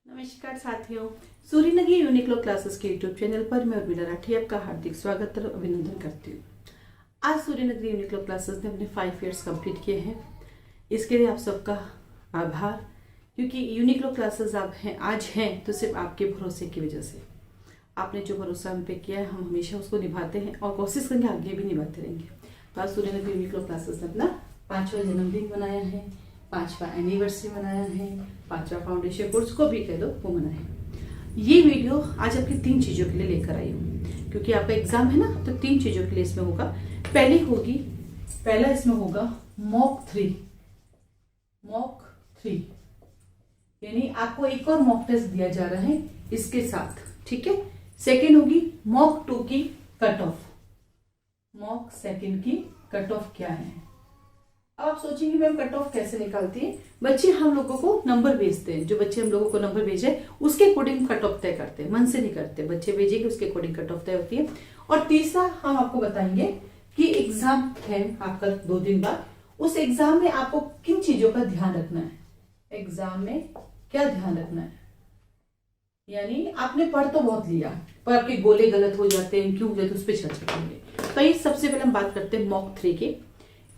नमस्कार साथियों, सूर्य नगी Uniqlo classes के यूट्यूब चैनल पर मैं उर्मिला राठी आपका हार्दिक स्वागत और अभिनंदन करती हूँ। आज सूर्य नगरी यूनिक्लो क्लासेस ने अपने 5 इयर्स कंप्लीट किए हैं। इसके लिए आप सबका आभार, क्योंकि यूनिक्लो क्लासेस आज हैं तो सिर्फ आपके भरोसे की वजह से। आपने जो भरोसा हम पे किया है, हम हमेशा उसको निभाते हैं और कोशिश करेंगे आगे भी निभाते रहेंगे। तो आज सूर्य नगरी यूनिक्लो क्लासेस ने अपना 5वां जन्मदिन मनाया है, 5वां एनिवर्सरी मनाया है, 5वां फाउंडेशन कोर्स को भी कह दो वो मनाया है। ये वीडियो आज आपकी 3 चीजों के लिए लेकर आई हूँ, क्योंकि आपका एग्जाम है ना, तो 3 चीजों के लिए इसमें होगा। पहला इसमें होगा मॉक 3, यानी आपको एक और मॉक टेस्ट दिया जा रहा है इसके साथ, ठीक है। सेकेंड होगी मॉक 2 की कट ऑफ। मॉक सेकेंड की कट ऑफ क्या है? अब आप सोचेंगे मैम कट ऑफ कैसे निकालती है? बच्चे हम लोगों को नंबर भेजते हैं, जो बच्चे हम लोगों को नंबर भेजे उसके अकॉर्डिंग कट ऑफ तय करते हैं, मन से नहीं करते। बच्चे भेजेंगे उसके अकॉर्डिंग कट ऑफ तय होती है। और तीसरा हम आपको बताएंगे कि एग्जाम है आपका 2 दिन बाद, उस एग्जाम में आपको किन चीजों का ध्यान रखना है, एग्जाम में क्या ध्यान रखना है। यानी आपने पढ़ तो बहुत लिया पर आपके गोले गलत हो जाते हैं, क्यों हो जाते, उस पर चर्चा करेंगे। तो ये सबसे पहले हम बात करते हैं मॉक 3 की।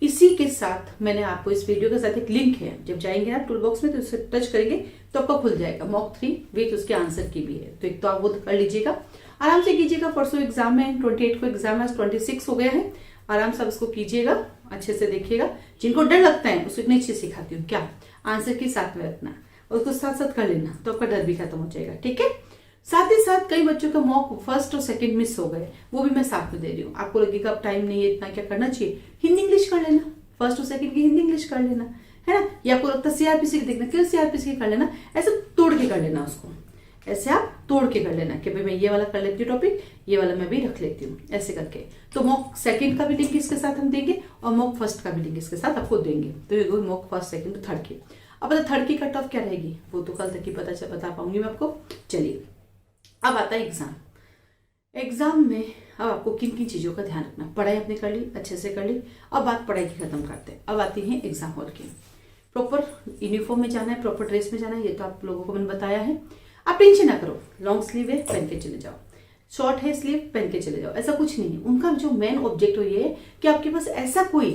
इसी के साथ मैंने आपको इस वीडियो के साथ एक लिंक है, जब जाएंगे आप टूल बॉक्स में तो उससे टच करेंगे तो आपका खुल जाएगा। मॉक 3 विथ उसके आंसर की भी है, तो एक तो आप वो कर लीजिएगा, आराम से कीजिएगा। परसों एग्जाम है, 28 को एग्जाम है, 26 हो गया है। आराम से आप इसको कीजिएगा, अच्छे से देखिएगा। जिनको डर लगता है उसको एक नई चीज सिखाती हूँ, क्या आंसर की साथ में रखना और उसको साथ साथ कर लेना, तो आपका डर भी खत्म हो जाएगा, ठीक है। साथ ही साथ कई बच्चों का मॉक फर्स्ट और सेकंड मिस हो गए, वो भी मैं साथ में दे रही हूँ। आपको लगेगा अब टाइम नहीं है इतना, क्या करना चाहिए? हिंदी इंग्लिश कर लेना, फर्स्ट और सेकंड की हिंदी इंग्लिश कर लेना, है ना। या आपको लगता है सीआरपीसी देखना, क्यों सीआरपीसी कर लेना, ऐसे तोड़ के कर लेना उसको, ऐसे आप तोड़ के कर लेना कि भाई मैं ये वाला कर लेती हूँ टॉपिक, ये वाला मैं भी रख लेती हूँ, ऐसे करके। तो मॉक सेकंड का भी लिंक इसके साथ हम देंगे और मॉक फर्स्ट का भी लिंक इसके साथ आपको देंगे। तो ये मॉक फर्स्ट सेकंड थर्ड की। अब थर्ड की कट ऑफ क्या रहेगी वो तो कल तक ही बता पाऊंगी मैं आपको। चलिए अब आता है एग्जाम। एग्जाम में अब आपको किन किन चीजों का ध्यान रखना। पढ़ाई आपने कर ली, अच्छे से कर ली, अब बात पढ़ाई की खत्म करते हैं। अब आती है एग्जाम हॉल की। प्रॉपर यूनिफॉर्म में जाना है, प्रॉपर ड्रेस में जाना है, ये तो आप लोगों को मैंने बताया है। आप टेंशन ना करो, लॉन्ग स्लीव है पहन के चले जाओ, शॉर्ट है स्लीव पहन के चले जाओ, ऐसा कुछ नहीं है। उनका जो मेन ऑब्जेक्टिव ये है कि आपके पास ऐसा कोई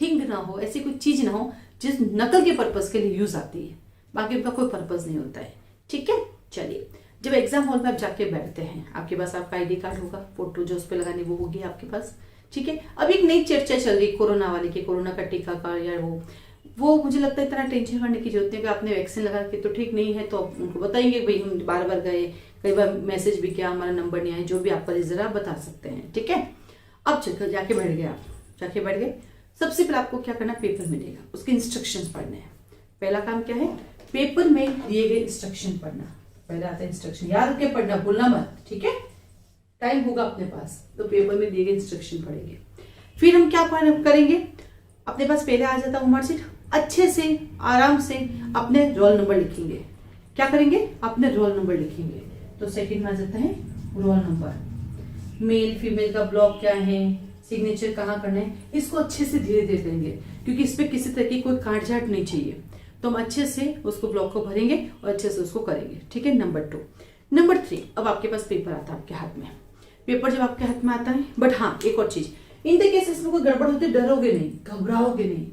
थिंग ना हो, ऐसी कोई चीज ना हो जिस नकल के पर्पज के लिए यूज आती है, बाकी उनका कोई पर्पज नहीं होता है, ठीक है। चलिए जब एग्जाम हॉल में आप जाके बैठते हैं, आपके पास आपका आईडी कार्ड होगा, फोटो जो उस पर लगानी वो होगी आपके पास, ठीक है। अब एक नई चर्चा चल रही कोरोना वाली की, कोरोना का टीका का, या वो मुझे लगता है इतना टेंशन करने की जरूरत नहीं है। आपने वैक्सीन लगा के तो ठीक नहीं है, तो उनको बताएंगे भाई हम बार गए, कई बार मैसेज भी किया, हमारा नंबर नहीं आया, जो भी आपका रीजन आप बता सकते हैं, ठीक है। अब चलकर जाके बैठ गए, आप जाके बैठ गए। सबसे पहले आपको क्या करना, पेपर मिलेगा, उसके इंस्ट्रक्शन पढ़ने हैं। पहला काम क्या है, पेपर में दिए गए इंस्ट्रक्शन पढ़ना। पहले आता है इंस्ट्रक्शन, याद रख के पढ़ना, भूलना मत, ठीक है। टाइम होगा अपने पास तो पेपर में दिए गए इंस्ट्रक्शन पढ़ेंगे। फिर हम क्या करेंगे, अपने पास पहले आ जाता है मार्कशीट, अच्छे से आराम से अपने रोल नंबर लिखेंगे। क्या करेंगे, अपने रोल नंबर लिखेंगे। तो सेकंड में आ जाता है रोल नंबर, मेल फीमेल का ब्लॉक क्या है, सिग्नेचर कहाँ करना है, इसको अच्छे से धीरे धीरे करेंगे, क्योंकि इस पे किसी तरह की कोई काटछाट नहीं चाहिए। तो हम अच्छे से उसको ब्लॉक को भरेंगे और अच्छे से उसको करेंगे, ठीक है। नंबर 2। नंबर 3, अब आपके पास पेपर आता है आपके हाथ में। पेपर जब आपके हाथ में आता है, बट हाँ एक और चीज, इन द केसेस में कोई गड़बड़ होती, डरोगे नहीं, घबराओगे नहीं,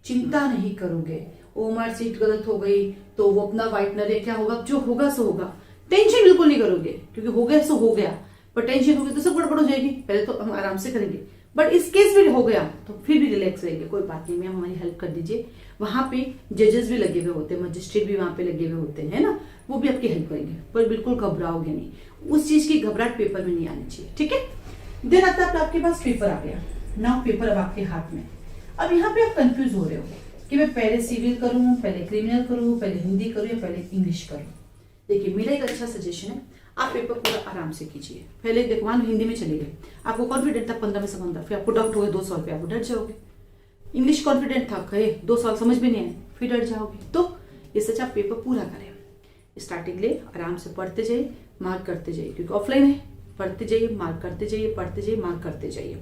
चिंता नहीं करोगे। ओ मार्कशीट गलत हो गई तो वो अपना व्हाइटनर है, क्या होगा, जो होगा सो होगा, टेंशन बिल्कुल नहीं करोगे, क्योंकि हो गया सो हो गया। पर टेंशन होगी तो सब गड़बड़ हो जाएगी। पहले तो हम आराम से करेंगे, बट इस केस में हो गया तो फिर भी रिलैक्स रहेंगे, कोई बात नहीं, मैम हमारी हेल्प कर दीजिए। वहां पे जजेस भी लगे हुए होते हैं, मजिस्ट्रेट भी वहां पे लगे हुए होते हैं ना, वो भी आपकी हेल्प करेंगे, पर बिल्कुल घबराओगे नहीं। उस चीज की घबराहट पेपर में नहीं आनी चाहिए, ठीक है। देन आता है आपके पास पेपर आ गया, नाउ पेपर अब आपके हाथ में। अब यहाँ पे आप कंफ्यूज हो रहे हो कि मैं पहले सिविल करूं, पहले क्रिमिनल करूं, पहले हिंदी करूं या पहले इंग्लिश करूं। देखिए मेरा एक अच्छा सजेशन है, आप पेपर पूरा आराम से कीजिए। पहले देखो मान हिंदी में चले गए, आपको कॉन्फिडेंट था 15 में से 15, फिर आपको डाउट हो गया 2 सवाल पे, आपको डर जाओगे। इंग्लिश कॉन्फिडेंट था, कहे 2 सवाल समझ में नहीं आए, फिर डर जाओगे। तो इससे अच्छा आप पेपर पूरा करें, स्टार्टिंग ले आराम से पढ़ते जाइए, मार्क करते जाइए, क्योंकि ऑफलाइन है, पढ़ते जाइए, मार्क करते जाइए, पढ़ते जाइए, मार्क करते जाइए।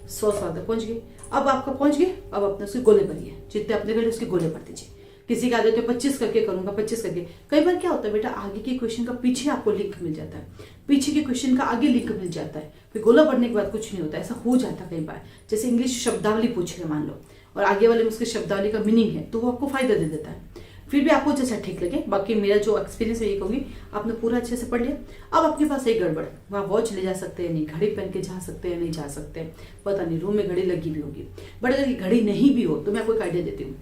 100 सवाल तक पहुंच गए। अब आपका पहुंच गए, अब अपने उसके गोले भरिए, जितने अपने गले उसके गोले भर दीजिए। किसी का आदत है 25 करके करूंगा, 25 करके। कई बार क्या होता है बेटा, आगे के क्वेश्चन का पीछे आपको लिंक मिल जाता है, पीछे के क्वेश्चन का आगे लिंक मिल जाता है, फिर गोला पढ़ने के बाद कुछ नहीं होता। ऐसा हो जाता है कई बार। जैसे इंग्लिश शब्दावली पूछ रहे मान लो, और आगे वाले में उसके शब्दावली का मीनिंग है, तो वो आपको फायदा दे देता है। फिर भी आपको जैसा ठीक लगे। बाकी मेरा जो एक्सपीरियंस है ये कहूँगी, आपने पूरा अच्छे से पढ़ लिया। अब आपके पास एक गड़बड़, वहाँ वॉच ले जा सकते हैं नहीं, घड़ी पहन के जा सकते हैं नहीं जा सकते, पता नहीं, रूम में घड़ी लगी भी होगी। बट अगर घड़ी नहीं भी हो तो मैं आपको एक आइडिया देती हूँ।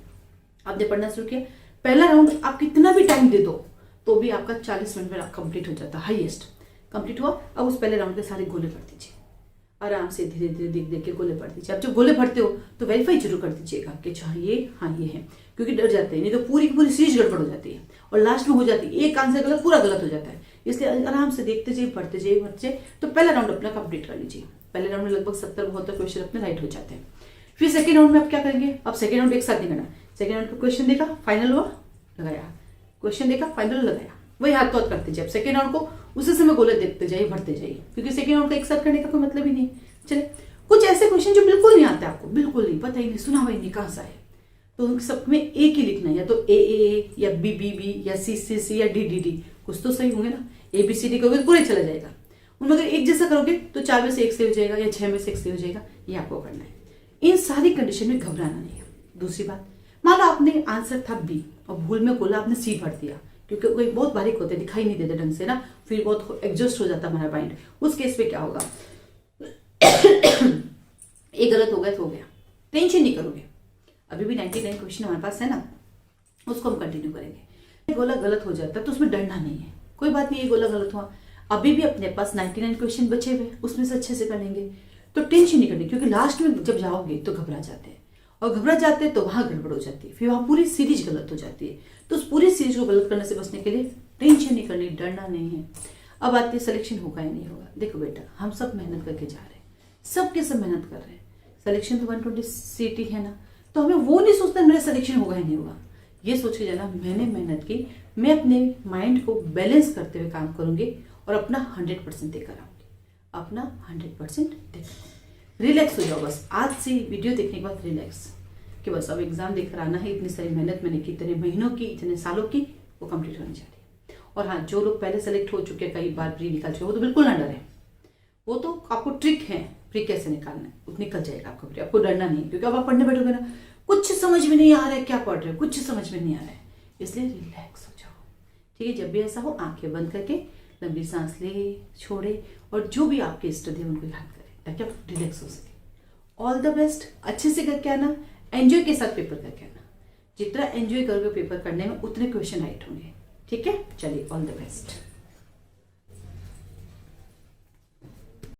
आपने पढ़ना शुरू किया, पहला राउंड आप कितना भी टाइम दे दो तो भी आपका 40 मिनट में कंप्लीट हो जाता है, हाईएस्ट कंप्लीट हुआ। अब उस पहले राउंड के सारे गोले पढ़ दीजिए, आराम से धीरे धीरे देख देख के गोले पढ़ दीजिए। अब जब गोले पढ़ते हो तो वेरीफाई जरूर कर दीजिएगा कि हाँ ये है, क्योंकि डर जाते हैं, नहीं तो पूरी की पूरी सीरीज गड़बड़ हो जाती है और लास्ट में हो जाती है एक आंसर गलत, पूरा गलत हो जाता है। इसलिए आराम से देखते जाइए, पढ़ते जाइए। तो पहला राउंड अपना कंप्लीट कर लीजिए। पहले राउंड में लगभग 70-72 क्वेश्चन अपने राइट हो जाते हैं। फिर सेकेंड राउंड में आप क्या करेंगे, अब सेकेंड राउंड एक साथ नहीं करना। सेकेंड राउंड का क्वेश्चन देखा, फाइनल हुआ, लगाया, क्वेश्चन देखा, फाइनल लगाया, वही हाथ तो हाथ करते जाइए। अब सेकेंड राउंड को उसी समय गोले देखते जाइए, भरते जाइए, क्योंकि सेकेंड राउंड का एक साथ करने का कोई मतलब ही नहीं। चले, कुछ ऐसे क्वेश्चन जो बिल्कुल नहीं आते आपको, बिल्कुल नहीं, पता ही नहीं, सुना हुआ ही नहीं, कहाँ से आए, तो उन सब में एक ही लिखना है, या तो ए या बी या सी या डी। कुछ तो सही होंगे ना, ABCD करोगे तो पूरे चला जाएगा। उनमें अगर एक जैसा करोगे तो 4 में से 1 सही हो जाएगा या 6 में से 1 सही हो जाएगा। ये आपको करना है। इन सारी कंडीशन में घबराना नहीं है। दूसरी बात, मान लो आपने आंसर था B और भूल में बोला आपने C भर दिया, क्योंकि कोई बहुत बारीक होते, दिखाई नहीं देते ढंग से ना, फिर बहुत एडजस्ट हो जाता हमारा माइंड। उस केस में क्या होगा, एक गलत हो गया तो हो गया, टेंशन नहीं करोगे। अभी भी 99 क्वेश्चन हमारे पास है ना, उसको हम कंटिन्यू करेंगे। गोला गलत हो जाता है तो उसमें डरना नहीं है, कोई बात नहीं, ये गोला गलत हुआ, अभी भी अपने पास 99 क्वेश्चन बचे हुए, उसमें से अच्छे से कर लेंगे, तो टेंशन नहीं करनी। क्योंकि लास्ट में जब जाओगे तो घबरा जाते हैं, और घबरा जाते हैं तो वहां गड़बड़ हो जाती है, फिर वहां पूरी सीरीज गलत हो जाती है। तो उस पूरी सीरीज को गलत करने से बचने के लिए टेंशन नहीं करनी, डरना नहीं है। अब आती है सिलेक्शन होगा या नहीं होगा। देखो बेटा, हम सब मेहनत करके जा रहे हैं, सबके सब मेहनत कर रहे हैं। सिलेक्शन तो 120 सीट है ना, तो हमें वो नहीं सोचना मेरा सिलेक्शन होगा या नहीं होगा। ये सोच के जाना मैंने मेहनत की, मैं अपने माइंड को बैलेंस करते हुए काम करूंगी और अपना 100% देकर आऊंगी, अपना 100% देकर। रिलैक्स हो जाओ बस, आज से वीडियो देखने के बाद रिलैक्स, कि बस अब एग्जाम देकर आना है। इतनी सारी मेहनत मैंने की, इतने महीनों की, इतने सालों की, वो कंप्लीट होने जा रही है। और हाँ, जो लोग पहले सेलेक्ट हो चुके हैं, कई बार प्री निकाल चुके, वो तो बिल्कुल ना डरे, वो तो आपको ट्रिक है प्री कैसे निकालना है, वो निकल जाएगा आपको प्री, आपको डरना नहीं। क्योंकि अब आप पढ़ने बैठोगे ना, कुछ समझ में नहीं आ रहा है, क्या पढ़ रहे हो, कुछ समझ में नहीं आ रहा है, इसलिए रिलैक्स हो जाओ। ठीक है, जब भी ऐसा हो आंखें बंद करके लंबी सांस ले, छोड़े, और जो भी आपके इष्ट देव उनको याद करें, ताकि आप रिलैक्स हो सके। ऑल द बेस्ट, अच्छे से करके आना, एंजॉय के साथ पेपर करके आना। जितना एंजॉय करोगे पेपर करने में, उतने क्वेश्चन राइट होंगे। ठीक है, चलिए, ऑल द बेस्ट।